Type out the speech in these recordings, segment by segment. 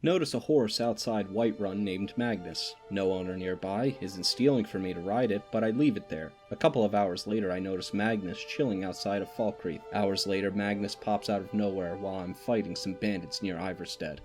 Notice a horse outside Whiterun named Magnus. No owner nearby, isn't stealing for me to ride it, but I leave it there. A couple of hours later I notice Magnus chilling outside of Falkreath. Hours later Magnus pops out of nowhere while I'm fighting some bandits near Iverstead.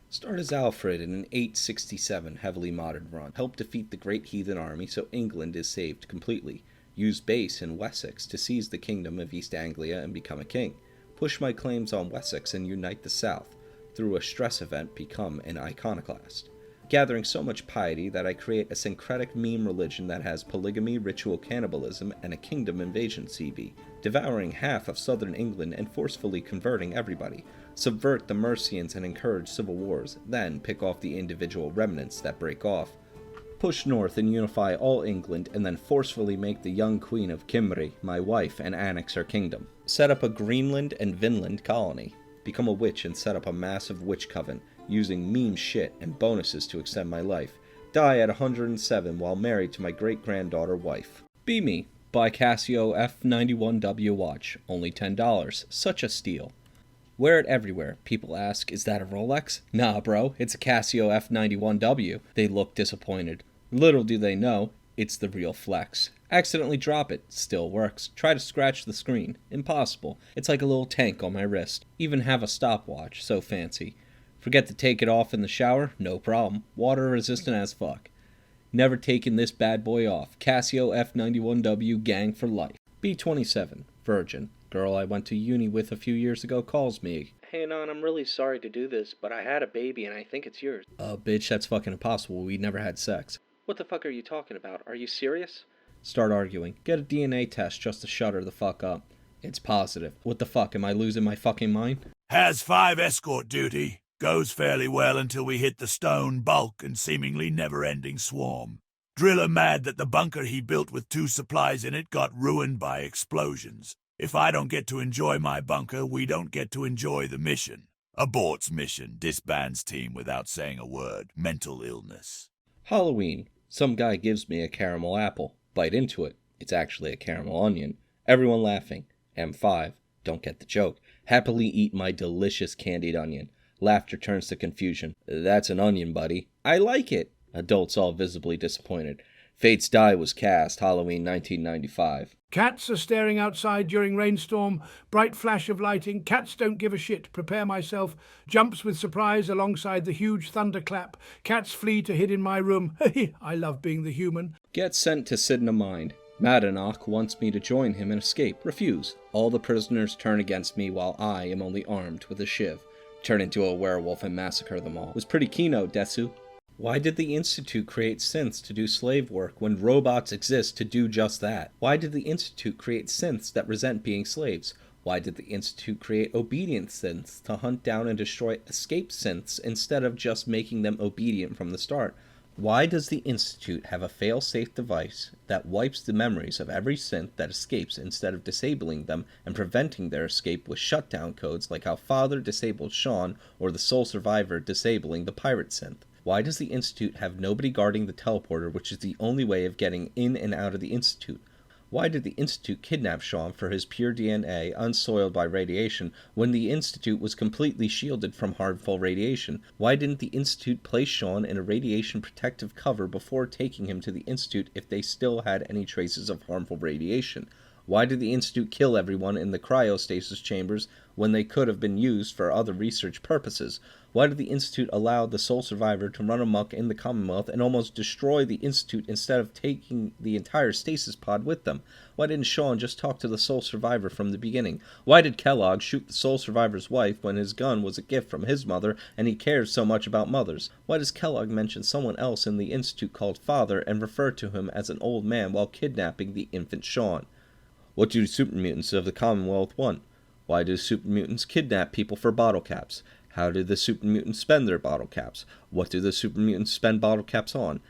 Start as Alfred in an 867 heavily modded run. Help defeat the Great Heathen Army so England is saved completely. Use base in Wessex to seize the kingdom of East Anglia and become a king. Push my claims on Wessex and unite the South. Through a stress event, become an iconoclast. Gathering so much piety that I create a syncretic meme religion that has polygamy, ritual cannibalism, and a kingdom invasion CV. Devouring half of southern England and forcefully converting everybody. Subvert the Mercians and encourage civil wars, then pick off the individual remnants that break off. Push north and unify all England, and then forcefully make the young queen of Cymru my wife and annex her kingdom. Set up a Greenland and Vinland colony. Become a witch and set up a massive witch coven, using meme shit and bonuses to extend my life. Die at 107 while married to my great-granddaughter wife. Be me. Buy Casio F91W watch. Only $10. Such a steal. Wear it everywhere. People ask, is that a Rolex? Nah bro, it's a Casio F91W. They look disappointed. Little do they know, it's the real flex. Accidentally drop it. Still works. Try to scratch the screen. Impossible. It's like a little tank on my wrist. Even have a stopwatch. So fancy. Forget to take it off in the shower? No problem. Water resistant as fuck. Never taken this bad boy off. Casio F91W gang for life. B27. Virgin. Girl I went to uni with a few years ago calls me. Hey Anon, I'm really sorry to do this, but I had a baby and I think it's yours. Bitch, that's fucking impossible. We never had sex. What the fuck are you talking about? Are you serious? Start arguing. Get a DNA test just to shut her the fuck up. It's positive. What the fuck, am I losing my fucking mind? Has 5 escort duty. Goes fairly well until we hit the stone bulk and seemingly never-ending swarm. Driller mad that the bunker he built with 2 supplies in it got ruined by explosions. If I don't get to enjoy my bunker, we don't get to enjoy the mission. Aborts mission. Disbands team without saying a word. Mental illness. Halloween. Some guy gives me a caramel apple. Bite into it. It's actually a caramel onion. Everyone laughing. M5. Don't get the joke. Happily eat my delicious candied onion. Laughter turns to confusion. That's an onion, buddy. I like it. Adults all visibly disappointed. Fate's Die was cast, Halloween 1995. Cats are staring outside during rainstorm. Bright flash of lighting. Cats don't give a shit. Prepare myself. Jumps with surprise alongside the huge thunderclap. Cats flee to hid in my room. I love being the human. Get sent to Sidna Mind. Madanach wants me to join him and escape. Refuse. All the prisoners turn against me while I am only armed with a shiv. Turn into a werewolf and massacre them all. Was pretty keynote, Desu. Why did the Institute create synths to do slave work when robots exist to do just that? Why did the Institute create synths that resent being slaves? Why did the Institute create obedient synths to hunt down and destroy escaped synths instead of just making them obedient from the start? Why does the Institute have a fail-safe device that wipes the memories of every synth that escapes instead of disabling them and preventing their escape with shutdown codes like how Father disabled Sean or the sole survivor disabling the pirate synth? Why does the Institute have nobody guarding the teleporter, which is the only way of getting in and out of the Institute? Why did the Institute kidnap Sean for his pure DNA unsoiled by radiation when the Institute was completely shielded from harmful radiation? Why didn't the Institute place Sean in a radiation protective cover before taking him to the Institute if they still had any traces of harmful radiation? Why did the Institute kill everyone in the cryostasis chambers when they could have been used for other research purposes? Why did the Institute allow the sole survivor to run amok in the Commonwealth and almost destroy the Institute instead of taking the entire stasis pod with them? Why didn't Sean just talk to the sole survivor from the beginning? Why did Kellogg shoot the sole survivor's wife when his gun was a gift from his mother and he cares so much about mothers? Why does Kellogg mention someone else in the Institute called Father and refer to him as an old man while kidnapping the infant Sean? What do super mutants of the Commonwealth want? Why do super mutants kidnap people for bottle caps? How do the super mutants spend their bottle caps? What do the super mutants spend bottle caps on?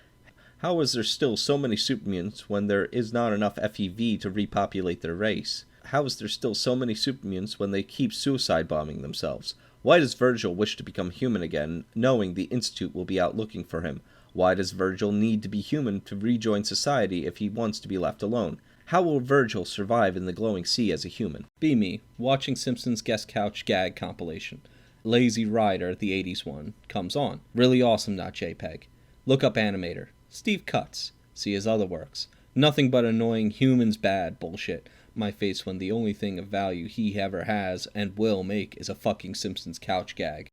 How is there still so many super mutants when there is not enough FEV to repopulate their race? How is there still so many super mutants when they keep suicide bombing themselves? Why does Virgil wish to become human again, knowing the Institute will be out looking for him? Why does Virgil need to be human to rejoin society if he wants to be left alone? How will Virgil survive in the glowing sea as a human? Be me, watching Simpsons Guest Couch gag compilation. Lazy Rider, the 80s one, comes on. Really awesome.jpg. Look up animator. Steve Cutts. See his other works. Nothing but annoying humans bad bullshit. My face when the only thing of value he ever has and will make is a fucking Simpsons couch gag.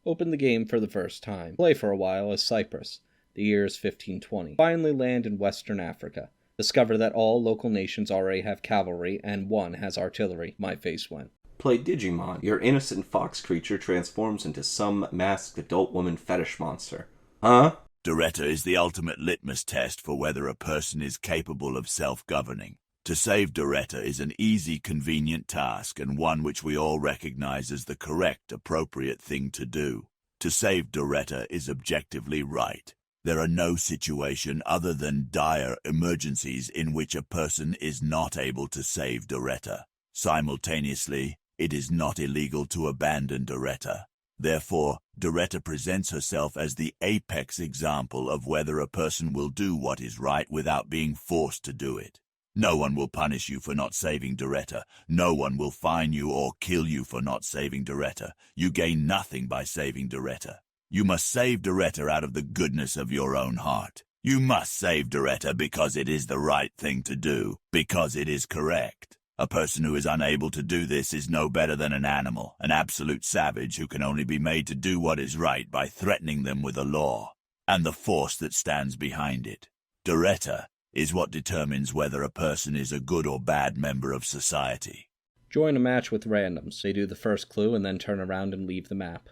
Open the game for the first time. Play for a while as Cyprus. The year is 1520. Finally land in Western Africa. Discover that all local nations already have cavalry and one has artillery. My face went. Play Digimon. Your innocent fox creature transforms into some masked adult woman fetish monster. Huh? Doretta is the ultimate litmus test for whether a person is capable of self-governing. To save Doretta is an easy, convenient task and one which we all recognize as the correct, appropriate thing to do. To save Doretta is objectively right. There are no situation other than dire emergencies in which a person is not able to save Doretta. Simultaneously, it is not illegal to abandon Doretta. Therefore, Doretta presents herself as the apex example of whether a person will do what is right without being forced to do it. No one will punish you for not saving Doretta. No one will fine you or kill you for not saving Doretta. You gain nothing by saving Doretta. You must save Doretta out of the goodness of your own heart. You must save Doretta because it is the right thing to do, because it is correct. A person who is unable to do this is no better than an animal, an absolute savage who can only be made to do what is right by threatening them with the law and the force that stands behind it. Doretta is what determines whether a person is a good or bad member of society. Join a match with randoms. They do the first clue and then turn around and leave the map.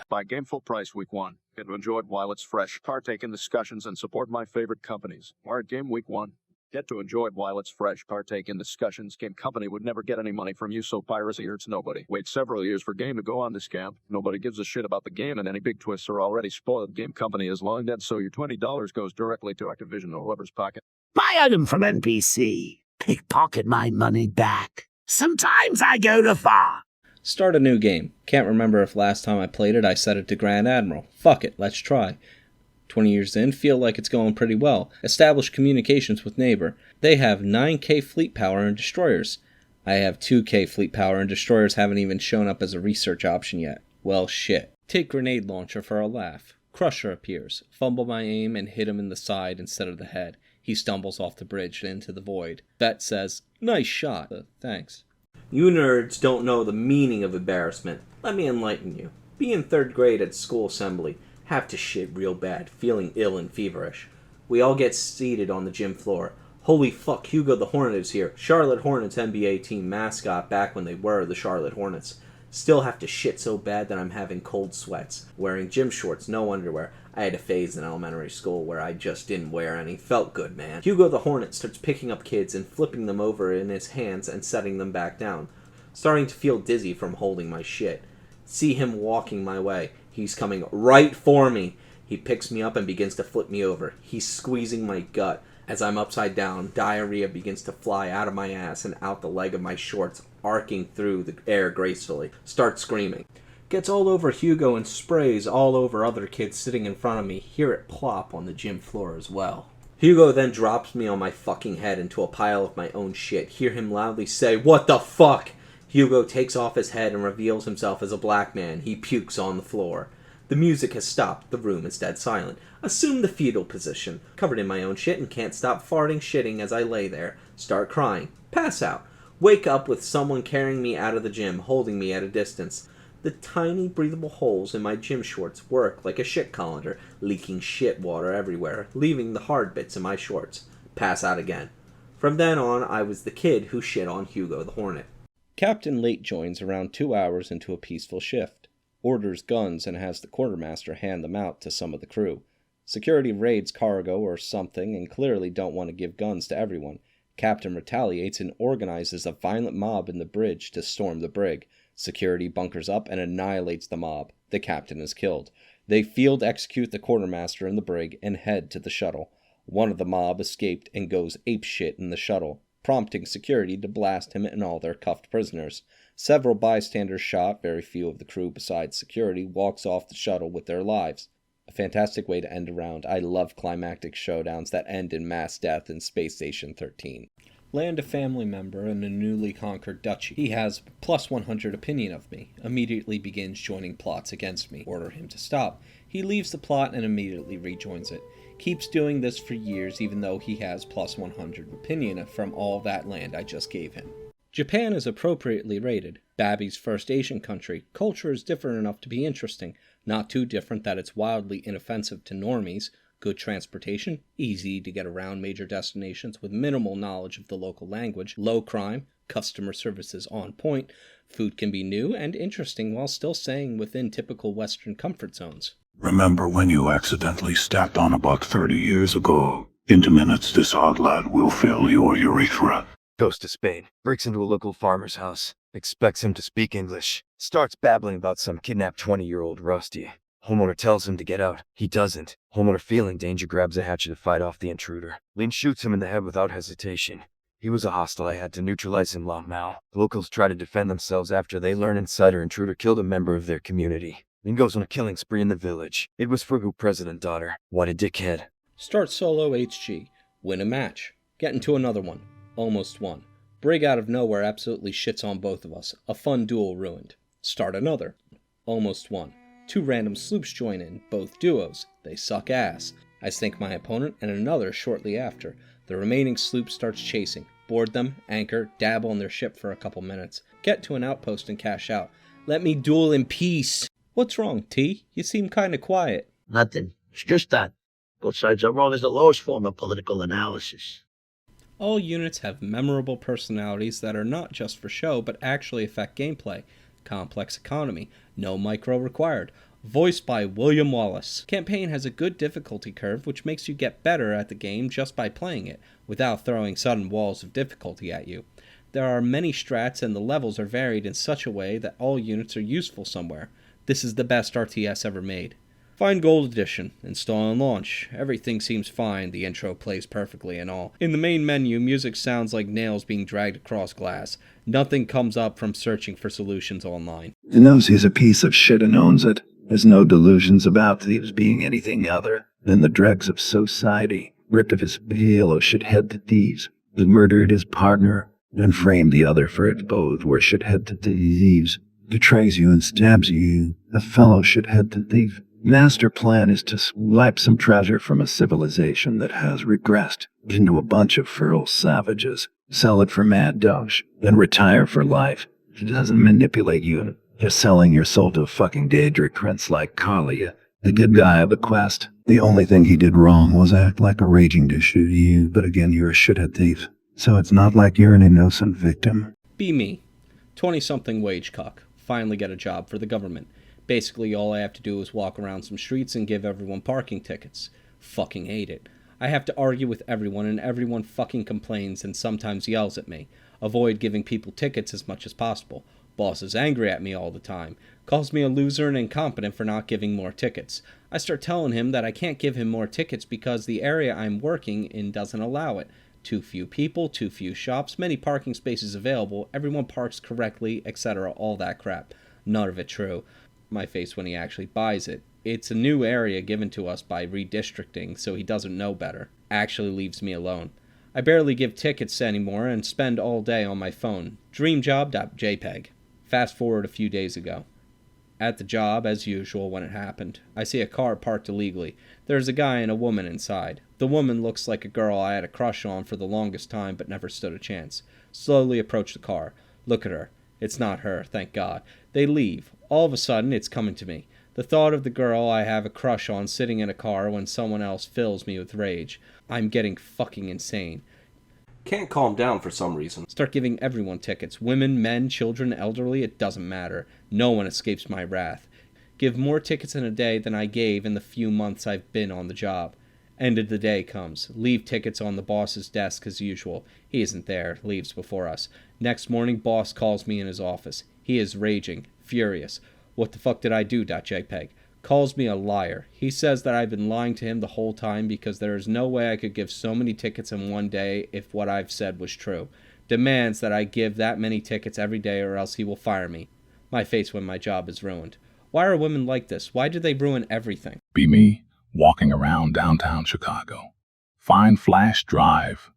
Buy game full price week 1. Get to enjoy it while it's fresh. Partake in discussions and support my favorite companies. Word game week 1. Get to enjoy it while it's fresh. Partake in discussions. Game company would never get any money from you, so piracy hurts nobody. Wait several years for game to go on this scam. Nobody gives a shit about the game, and any big twists are already spoiled. Game company is long dead, so your $20 goes directly to Activision or whoever's pocket. Buy item from NPC. Pickpocket my money back. Sometimes I go too far. Start a new game. Can't remember if last time I played it I set it to Grand Admiral. Fuck it, let's try. 20 years in, feel like it's going pretty well. Establish communications with neighbor. They have 9k fleet power and destroyers. I have 2k fleet power and destroyers haven't even shown up as a research option yet. Well, shit. Take grenade launcher for a laugh. Crusher appears. Fumble my aim and hit him in the side instead of the head. He stumbles off the bridge and into the void. Vet says, "Nice shot." Thanks. You nerds don't know the meaning of embarrassment. Let me enlighten you. Be in 3rd grade at school assembly. Have to shit real bad, feeling ill and feverish. We all get seated on the gym floor. Holy fuck, Hugo the Hornet is here. Charlotte Hornets NBA team mascot back when they were the Charlotte Hornets. Still have to shit so bad that I'm having cold sweats. Wearing gym shorts, no underwear. I had a phase in elementary school where I just didn't wear any. Felt good, man. Hugo the Hornet starts picking up kids and flipping them over in his hands and setting them back down. Starting to feel dizzy from holding my shit. See him walking my way. He's coming right for me. He picks me up and begins to flip me over. He's squeezing my gut. As I'm upside down, diarrhea begins to fly out of my ass and out the leg of my shorts, arcing through the air gracefully. Start screaming. Gets all over Hugo and sprays all over other kids sitting in front of me. Hear it plop on the gym floor as well. Hugo then drops me on my fucking head into a pile of my own shit. Hear him loudly say, "What the fuck?" Hugo takes off his head and reveals himself as a black man. He pukes on the floor. The music has stopped. The room is dead silent. Assume the fetal position. Covered in my own shit and can't stop farting shitting as I lay there. Start crying. Pass out. Wake up with someone carrying me out of the gym, holding me at a distance. The tiny breathable holes in my gym shorts work like a shit colander, leaking shit water everywhere, leaving the hard bits in my shorts. Pass out again. From then on, I was the kid who shit on Hugo the Hornet. Captain Late joins around 2 hours into a peaceful shift. Orders guns and has the quartermaster hand them out to some of the crew. Security raids cargo or something and clearly don't want to give guns to everyone. Captain retaliates and organizes a violent mob in the bridge to storm the brig. Security bunkers up and annihilates the mob. The captain is killed. They field execute the quartermaster in the brig and head to the shuttle. One of the mob escaped and goes apeshit in the shuttle, prompting security to blast him and all their cuffed prisoners. Several bystanders shot, very few of the crew besides security walks off the shuttle with their lives. A fantastic way to end a round. I love climactic showdowns that end in mass death in Space Station 13. Land a family member in a newly conquered duchy. He has plus 100 opinion of me, immediately begins joining plots against me. Order him to stop. He leaves the plot and immediately rejoins it. Keeps doing this for years even though he has plus 100 opinion from all that land I just gave him. Japan is appropriately rated. Babby's first Asian country. Culture is different enough to be interesting. Not too different that it's wildly inoffensive to normies. Good transportation, easy to get around major destinations with minimal knowledge of the local language, low crime, customer service is on point, food can be new and interesting while still staying within typical Western comfort zones. Remember when you accidentally stepped on a buck 30 years ago? Into minutes this odd lad will fill your urethra. Goes to Spain, breaks into a local farmer's house, expects him to speak English, starts babbling about some kidnapped 20-year-old Rusty. Homeowner tells him to get out. He doesn't. Homeowner, feeling danger, grabs a hatchet to fight off the intruder. Lin shoots him in the head without hesitation. He was a hostile. I had to neutralize him long now. The locals try to defend themselves after they learn insider intruder killed a member of their community. Lin goes on a killing spree in the village. It was for who president daughter. What a dickhead. Start solo HG. Win a match. Get into another one. Almost won. Brig out of nowhere absolutely shits on both of us. A fun duel ruined. Start another. Almost won. 2 random sloops join in, both duos. They suck ass. I sink my opponent and another shortly after. The remaining sloop starts chasing. Board them, anchor, dab on their ship for a couple minutes. Get to an outpost and cash out. Let me duel in peace. What's wrong, T? You seem kinda quiet. Nothing. It's just that. Both sides are wrong is the lowest form of political analysis. All units have memorable personalities that are not just for show, but actually affect gameplay. Complex economy. No micro required. Voiced by William Wallace. Campaign has a good difficulty curve, which makes you get better at the game just by playing it, without throwing sudden walls of difficulty at you. There are many strats and the levels are varied in such a way that all units are useful somewhere. This is the best RTS ever made. Find Gold Edition, install and launch. Everything seems fine, the intro plays perfectly and all. In the main menu, music sounds like nails being dragged across glass. Nothing comes up from searching for solutions online. He knows he's a piece of shit and owns it. There's no delusions about thieves being anything other than the dregs of society. Ripped of his fellow shithead to thieves, that murdered his partner, and framed the other for it. Both were shithead to thieves. Betrays you and stabs you, a fellow shithead to thief. Master plan is to swipe some treasure from a civilization that has regressed into a bunch of feral savages, sell it for mad dosh, then retire for life. It doesn't manipulate you. You're selling your soul to a fucking Daedric prince like Kalia, the good guy of the quest. The only thing he did wrong was act like a raging to shoot you, but again, you're a shithead thief. So it's not like you're an innocent victim. Be me. 20-something wage cuck. Finally get a job for the government. Basically, all I have to do is walk around some streets and give everyone parking tickets. Fucking hate it. I have to argue with everyone, and everyone fucking complains and sometimes yells at me. Avoid giving people tickets as much as possible. Boss is angry at me all the time. Calls me a loser and incompetent for not giving more tickets. I start telling him that I can't give him more tickets because the area I'm working in doesn't allow it. Too few people, too few shops, many parking spaces available, everyone parks correctly, etc. All that crap. None of it true. My face when he actually buys it. It's a new area given to us by redistricting, so he doesn't know better. Actually leaves me alone. I barely give tickets anymore and spend all day on my phone. Dreamjob.jpg. Fast forward a few days ago. At the job, as usual when it happened, I see a car parked illegally. There's a guy and a woman inside. The woman looks like a girl I had a crush on for the longest time but never stood a chance. Slowly approach the car. Look at her. It's not her, thank God. They leave. All of a sudden, it's coming to me. The thought of the girl I have a crush on sitting in a car when someone else fills me with rage. I'm getting fucking insane. Can't calm down for some reason. Start giving everyone tickets. Women, men, children, elderly, it doesn't matter. No one escapes my wrath. Give more tickets in a day than I gave in the few months I've been on the job. End of the day comes. Leave tickets on the boss's desk as usual. He isn't there. Leaves before us. Next morning, boss calls me in his office. He is raging. Furious. What the fuck did I do? .jpg. Calls me a liar. He says that I've been lying to him the whole time because there is no way I could give so many tickets in one day if what I've said was true. Demands that I give that many tickets every day or else he will fire me. My face when my job is ruined. Why are women like this? Why do they ruin everything? Be me, walking around downtown Chicago. Find Flash Drive.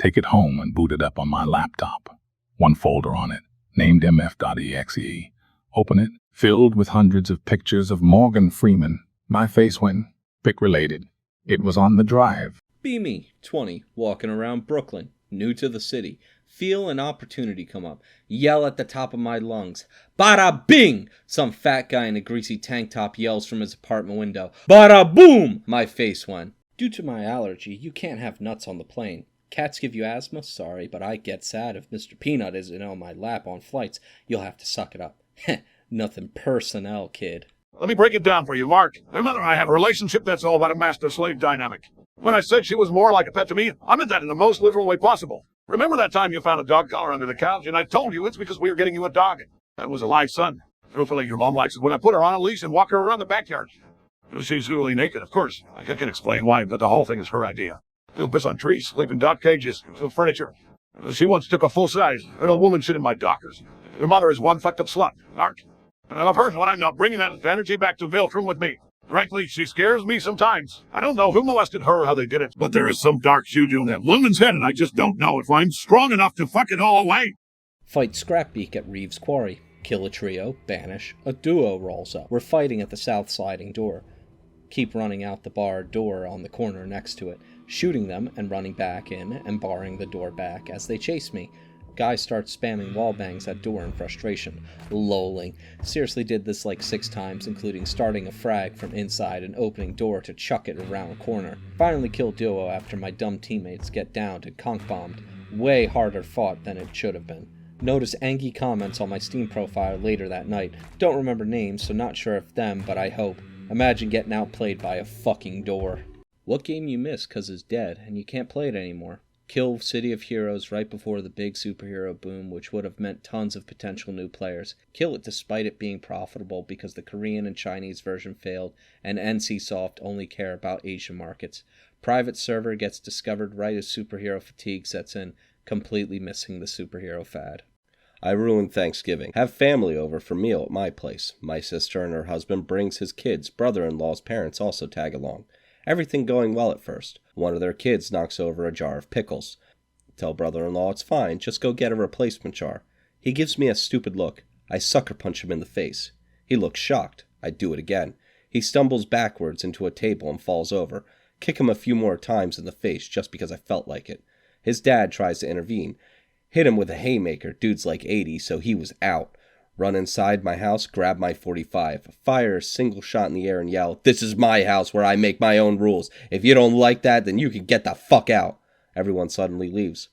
take it home and boot it up on my laptop. One folder on it, named mf.exe. Open it, filled with hundreds of pictures of Morgan Freeman. My face went pic-related. It was on the drive. Be me, 20, walking around Brooklyn, new to the city. Feel an opportunity come up. Yell at the top of my lungs. Bada bing! Some fat guy in a greasy tank top yells from his apartment window. Bada boom! My face went. Due to my allergy, you can't have nuts on the plane. Cats give you asthma? Sorry, but I get sad if Mr. Peanut isn't on my lap on flights. You'll have to suck it up. Heh, nothing personnel, kid. Let me break it down for you, Mark. My mother and I have a relationship that's all about a master-slave dynamic. When I said she was more like a pet to me, I meant that in the most literal way possible. Remember that time you found a dog collar under the couch, and I told you it's because we were getting you a dog? That was a live son. Truthfully, your mom likes it when I put her on a leash and walk her around the backyard. She's really naked, of course. I can explain why, but the whole thing is her idea. She'll piss on trees, sleep in dog cages, furniture. She once took a full-size, an old woman shit in my Dockers. Her mother is one fucked-up slut, Mark. And I love her when I'm not bringing that energy back to Viltrum with me. Frankly, she scares me sometimes. I don't know who molested her or how they did it, but there is some dark juju in that woman's head, and I just don't know if I'm strong enough to fuck it all away. Fight Scrapbeak at Reeves' Quarry. Kill a trio, banish. A duo rolls up. We're fighting at the south sliding door. Keep running out the barred door on the corner next to it, shooting them and running back in and barring the door back as they chase me. Guy starts spamming wall bangs at door in frustration. Lolling. Seriously did this like 6 times, including starting a frag from inside and opening door to chuck it around a corner. Finally kill duo after my dumb teammates get downed and conk-bombed. Way harder fought than it should have been. Notice Angie comments on my Steam profile later that night. Don't remember names, so not sure if them, but I hope. Imagine getting outplayed by a fucking door. What game you missed cause it's dead and you can't play it anymore? Kill City of Heroes right before the big superhero boom, which would have meant tons of potential new players. Kill it despite it being profitable because the Korean and Chinese version failed, and NCSoft only care about Asian markets. Private server gets discovered right as superhero fatigue sets in, completely missing the superhero fad. I ruined Thanksgiving. Have family over for meal at my place. My sister and her husband brings his kids. Brother-in-law's parents also tag along. Everything going well at first. One of their kids knocks over a jar of pickles. Tell brother-in-law it's fine, just go get a replacement jar. He gives me a stupid look. I sucker punch him in the face. He looks shocked. I do it again. He stumbles backwards into a table and falls over. Kick him a few more times in the face just because I felt like it. His dad tries to intervene. Hit him with a haymaker. Dude's like 80, so he was out. Run inside my house, grab my .45, fire a single shot in the air and yell, "This is my house where I make my own rules. If you don't like that, then you can get the fuck out." Everyone suddenly leaves.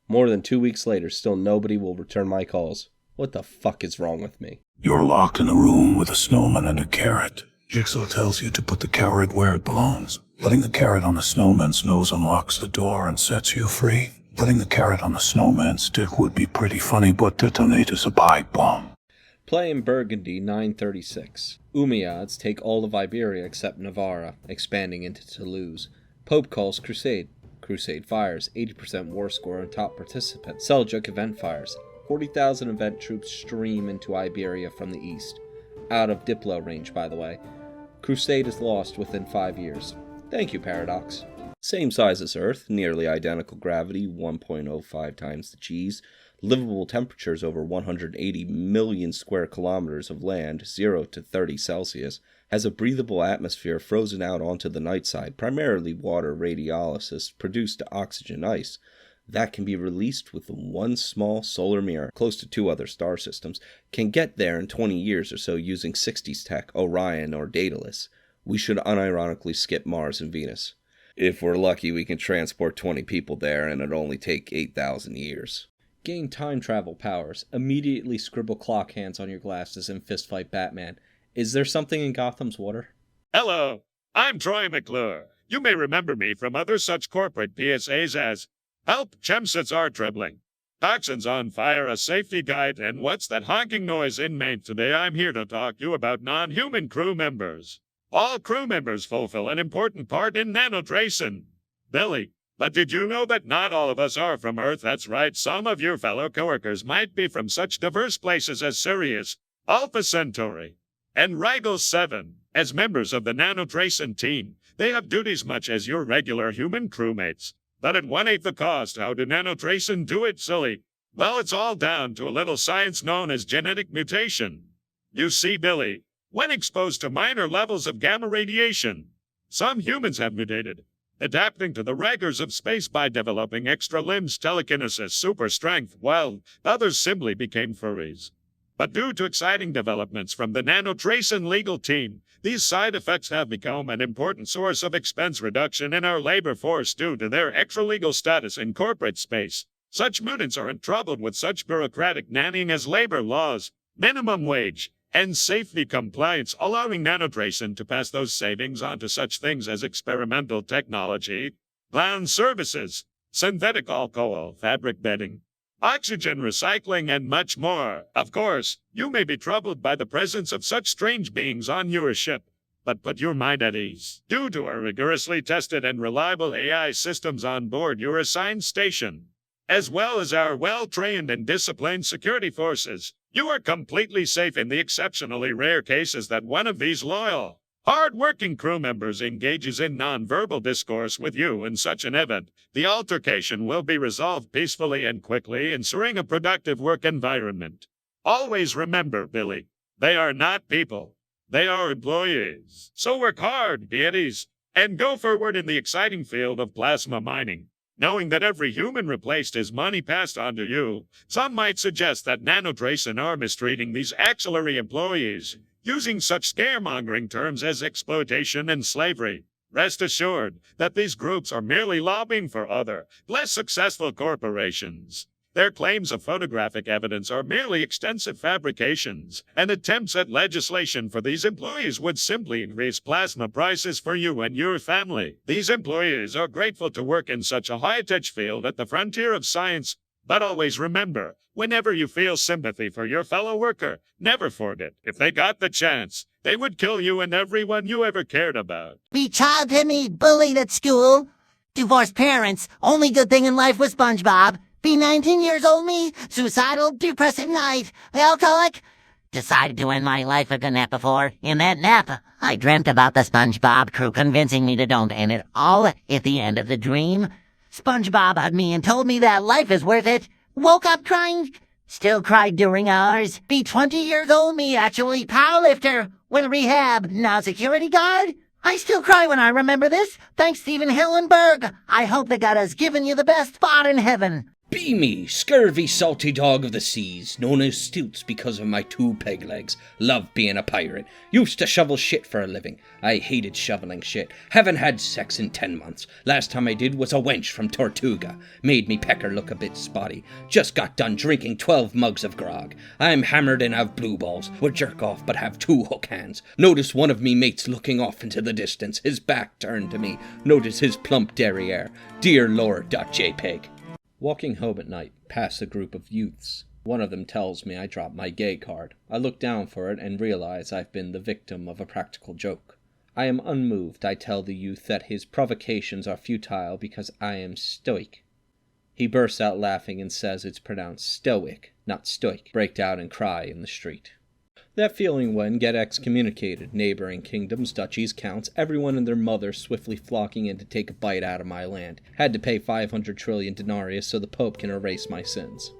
More than 2 weeks later, still nobody will return my calls. What the fuck is wrong with me? You're locked in a room with a snowman and a carrot. Jigsaw tells you to put the carrot where it belongs. Putting the carrot on the snowman's nose unlocks the door and sets you free. Putting the carrot on the snowman's stick would be pretty funny, but detonate is a pipe bomb. Play in Burgundy 936. Umayyads take all of Iberia except Navarra, expanding into Toulouse. Pope calls Crusade. Crusade fires, 80% war score and top participant. Seljuk event fires. 40,000 event troops stream into Iberia from the east. Out of Diplo range, by the way. Crusade is lost within 5 years. Thank you, Paradox. Same size as Earth, nearly identical gravity, 1.05 times the G's. Livable temperatures over 180 million square kilometers of land, 0 to 30 Celsius, has a breathable atmosphere frozen out onto the night side, primarily water radiolysis produced to oxygen ice, that can be released with one small solar mirror, close to 2 other star systems, can get there in 20 years or so using 60s tech, Orion or Daedalus. We should unironically skip Mars and Venus. If we're lucky, we can transport 20 people there and it'd only take 8,000 years. Gain time travel powers. Immediately scribble clock hands on your glasses and fistfight Batman. Is there something in Gotham's water? Hello, I'm Troy McClure. You may remember me from other such corporate PSAs as Help, Chemsets are trembling. Toxins on fire, a safety guide, and what's that honking noise inmate? Today I'm here to talk to you about non-human crew members. All crew members fulfill an important part in nanotracing. Billy, but did you know that not all of us are from Earth? That's right, some of your fellow coworkers might be from such diverse places as Sirius, Alpha Centauri, and Rigel 7. As members of the nanotracing team, they have duties much as your regular human crewmates. But at 1/8 the cost, how did nanotracing do it, silly? Well, it's all down to a little science known as genetic mutation. You see, Billy, when exposed to minor levels of gamma radiation, some humans have mutated, adapting to the rigors of space by developing extra limbs, telekinesis, super strength, while others simply became furries. But due to exciting developments from the nanotracing legal team, these side effects have become an important source of expense reduction in our labor force due to their extra-legal status in corporate space. Such mutants are entrusted with such bureaucratic nannying as labor laws, minimum wage, and safety compliance, allowing nanotracing to pass those savings on to such things as experimental technology, land services, synthetic alcohol, fabric bedding, oxygen recycling, and much more. Of course, you may be troubled by the presence of such strange beings on your ship, but put your mind at ease. Due to our rigorously tested and reliable AI systems on board your assigned station, as well as our well-trained and disciplined security forces, you are completely safe in the exceptionally rare cases that one of these loyal, hard-working crew members engages in non-verbal discourse with you in such an event. The altercation will be resolved peacefully and quickly, ensuring a productive work environment. Always remember, Billy, they are not people. They are employees. So work hard, kiddies, and go forward in the exciting field of plasma mining. Knowing that every human replaced is money passed on to you, some might suggest that nanotracing are mistreating these auxiliary employees, using such scaremongering terms as exploitation and slavery. Rest assured that these groups are merely lobbying for other, less successful corporations. Their claims of photographic evidence are merely extensive fabrications, and attempts at legislation for these employees would simply increase plasma prices for you and your family. These employees are grateful to work in such a high-tech field at the frontier of science, but always remember, whenever you feel sympathy for your fellow worker, never forget, if they got the chance, they would kill you and everyone you ever cared about. Be child hit me, bullied at school. Divorced parents, only good thing in life was SpongeBob. Be 19 years old me, suicidal, depressed at night, alcoholic. Decided to end my life with a nap before. In that nap, I dreamt about the SpongeBob crew convincing me to don't end it all at the end of the dream. SpongeBob hugged me and told me that life is worth it. Woke up crying, still cried during hours. Be 20 years old me, actually powerlifter, went rehab, now security guard. I still cry when I remember this. Thanks, Stephen Hillenberg. I hope that God has given you the best spot in heaven. Be me, scurvy salty dog of the seas, known as Stoots because of my 2 peg legs. Love being a pirate. Used to shovel shit for a living. I hated shoveling shit. Haven't had sex in 10 months. Last time I did was a wench from Tortuga. Made me pecker look a bit spotty. Just got done drinking 12 mugs of grog. I'm hammered and have blue balls. Would jerk off but have 2 hook hands. Notice one of me mates looking off into the distance. His back turned to me. Notice his plump derriere. Dear Lord.jpg. Walking home at night, past a group of youths. One of them tells me I dropped my gay card. I look down for it and realize I've been the victim of a practical joke. I am unmoved. I tell the youth that his provocations are futile because I am stoic. He bursts out laughing and says it's pronounced stoic, not stoic. Break down and cry in the street. That feeling when get excommunicated, neighboring kingdoms, duchies, counts, everyone and their mother swiftly flocking in to take a bite out of my land. Had to pay 500 trillion denarius so the Pope can erase my sins.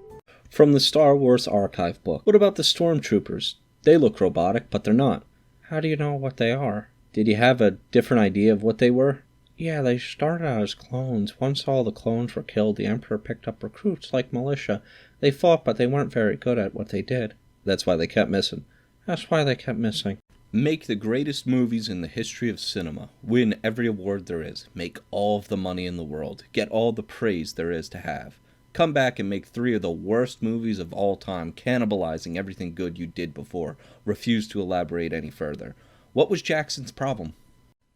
From the Star Wars archive book. What about the stormtroopers? They look robotic, but they're not. How do you know what they are? Did you have a different idea of what they were? Yeah, they started out as clones. Once all the clones were killed, the Emperor picked up recruits like militia. They fought, but they weren't very good at what they did. That's why they kept missing. That's why they kept missing. Make the greatest movies in the history of cinema. Win every award there is. Make all of the money in the world. Get all the praise there is to have. Come back and make 3 of the worst movies of all time, cannibalizing everything good you did before. Refuse to elaborate any further. What was Jackson's problem?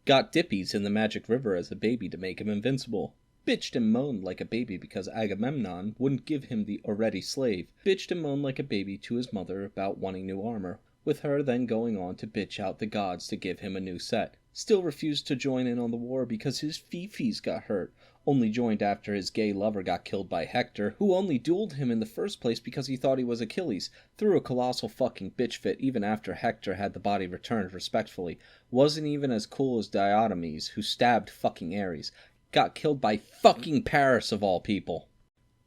Got dippies in the magic river as a baby to make him invincible. Bitched and moaned like a baby because Agamemnon wouldn't give him the already slave. Bitched and moaned like a baby to his mother about wanting new armor, with her then going on to bitch out the gods to give him a new set. Still refused to join in on the war because his fifis got hurt. Only joined after his gay lover got killed by Hector, who only dueled him in the first place because he thought he was Achilles. Threw a colossal fucking bitch fit even after Hector had the body returned respectfully. Wasn't even as cool as Diomedes, who stabbed fucking Ares. Got killed by fucking Paris of all people.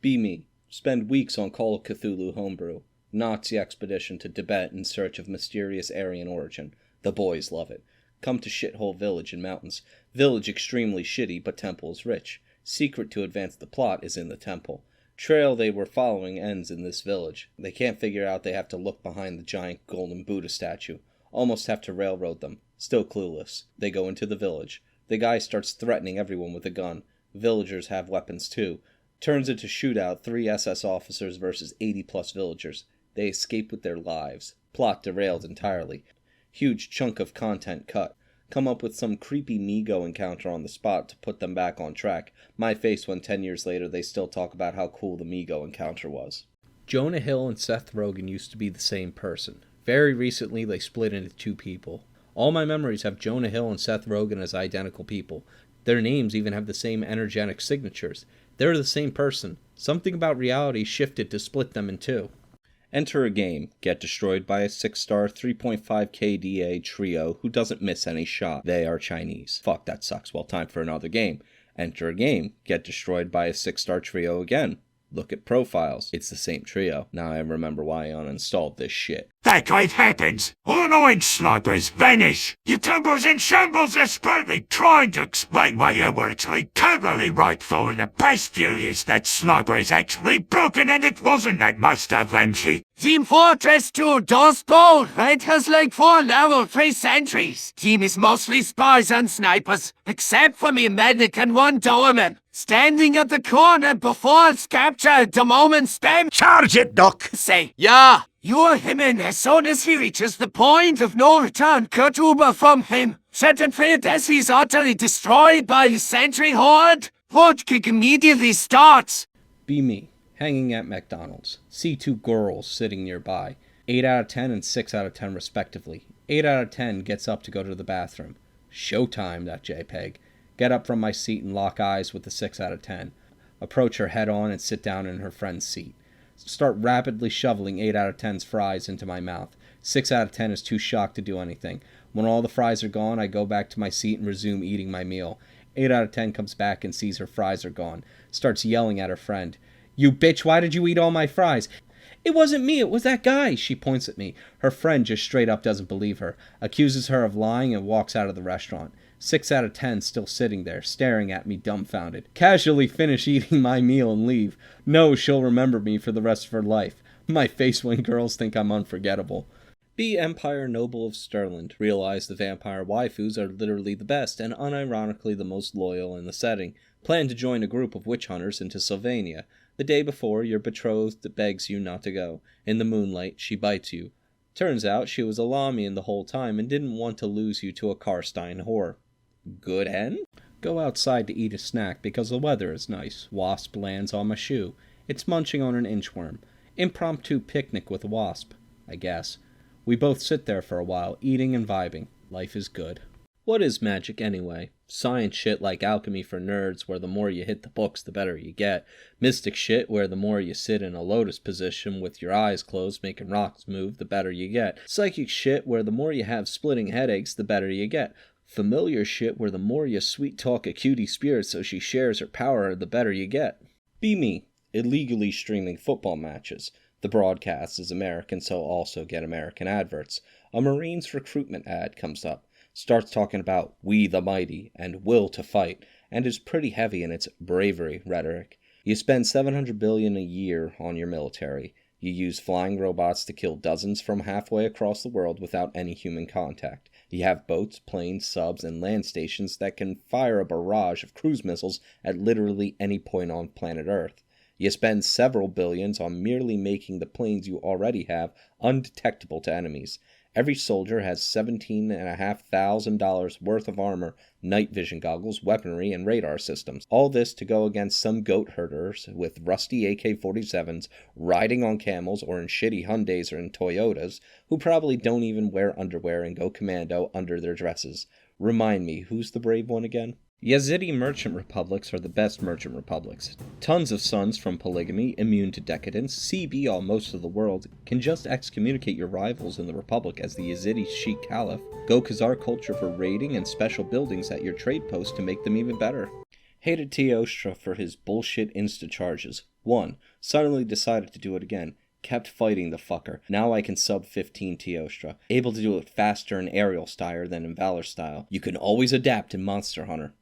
Be me. Spend weeks on Call of Cthulhu homebrew. Nazi expedition to Tibet in search of mysterious Aryan origin. The boys love it. Come to Shithole Village in mountains. Village extremely shitty, but temple is rich. Secret to advance the plot is in the temple. Trail they were following ends in this village. They can't figure out they have to look behind the giant golden Buddha statue. Almost have to railroad them. Still clueless. They go into the village. The guy starts threatening everyone with a gun. Villagers have weapons too. Turns into shootout, 3 SS officers versus 80 plus villagers. They escape with their lives. Plot derailed entirely. Huge chunk of content cut. Come up with some creepy Migo encounter on the spot to put them back on track. My face when 10 years later they still talk about how cool the Migo encounter was. Jonah Hill and Seth Rogen used to be the same person. Very recently they split into 2 people. All my memories have Jonah Hill and Seth Rogen as identical people. Their names even have the same energetic signatures. They're the same person. Something about reality shifted to split them in 2. Enter a game, get destroyed by a 6-star 3.5 KDA trio who doesn't miss any shot. They are Chinese. Fuck, that sucks. Well, time for another game. Enter a game, get destroyed by a 6-star trio again. Look at profiles. It's the same trio. Now I remember why I uninstalled this shit. That quite happens. All snipers vanish. Your temper's in shambles desperately trying to explain why you were actually totally right for the past few years that sniper is actually broken and it wasn't that Master Vamshi. Team Fortress 2 does both. It has like 4 level 3 sentries. Team is mostly spies and snipers, except for me medic and 1 doorman. Standing at the corner before it's captured, the moment spam. Charge it, Doc! Say, yeah. You're him in as soon as he reaches the point of no return. Cut Uber from him. Set and free as he's utterly destroyed by the sentry horde. Horde kick immediately starts. Be me, hanging at McDonald's. See 2 girls sitting nearby. 8 out of 10 and 6 out of 10 respectively. 8 out of 10 gets up to go to the bathroom. Showtime.jpg. Get up from my seat and lock eyes with the 6 out of 10. Approach her head on and sit down in her friend's seat. Start rapidly shoveling 8 out of 10's fries into my mouth. 6 out of 10 is too shocked to do anything. When all the fries are gone, I go back to my seat and resume eating my meal. 8 out of 10 comes back and sees her fries are gone. Starts yelling at her friend. You bitch, why did you eat all my fries? It wasn't me, it was that guy, she points at me. Her friend just straight up doesn't believe her, accuses her of lying and walks out of the restaurant. 6 out of 10 still sitting there, staring at me dumbfounded. Casually finish eating my meal and leave. No, she'll remember me for the rest of her life. My face when girls think I'm unforgettable. Be Empire Noble of Stirland. Realize the vampire waifus are literally the best and unironically the most loyal in the setting. Plan to join a group of witch hunters into Sylvania. The day before, your betrothed begs you not to go. In the moonlight, she bites you. Turns out she was a Lamian the whole time and didn't want to lose you to a Karstein whore. Good end? Go outside to eat a snack because the weather is nice. Wasp lands on my shoe. It's munching on an inchworm. Impromptu picnic with wasp, I guess. We both sit there for a while, eating and vibing. Life is good. What is magic anyway? Science shit like alchemy for nerds where the more you hit the books the better you get. Mystic shit where the more you sit in a lotus position with your eyes closed making rocks move the better you get. Psychic shit where the more you have splitting headaches the better you get. Familiar shit where the more you sweet talk a cutie spirit so she shares her power the better you get. Be me, illegally streaming football matches. The broadcast is American so also get American adverts. A Marines recruitment ad comes up. Starts talking about we the mighty and will to fight, and is pretty heavy in its bravery rhetoric. You spend $700 billion a year on your military. You use flying robots to kill dozens from halfway across the world without any human contact. You have boats, planes, subs, and land stations that can fire a barrage of cruise missiles at literally any point on planet Earth. You spend several billions on merely making the planes you already have undetectable to enemies. Every soldier has $17,500 worth of armor, night vision goggles, weaponry, and radar systems. All this to go against some goat herders with rusty AK-47s, riding on camels or in shitty Hyundais or in Toyotas, who probably don't even wear underwear and go commando under their dresses. Remind me, who's the brave one again? Yazidi merchant republics are the best merchant republics. Tons of sons from polygamy, immune to decadence, CB all most of the world, can just excommunicate your rivals in the republic as the Yazidi Sheikh Caliph, go Khazar culture for raiding and special buildings at your trade post to make them even better. Hated Teostra for his bullshit insta-charges. 1. Suddenly decided to do it again. Kept fighting the fucker. Now I can sub 15 Teostra. Able to do it faster in aerial style than in Valor style. You can always adapt in Monster Hunter.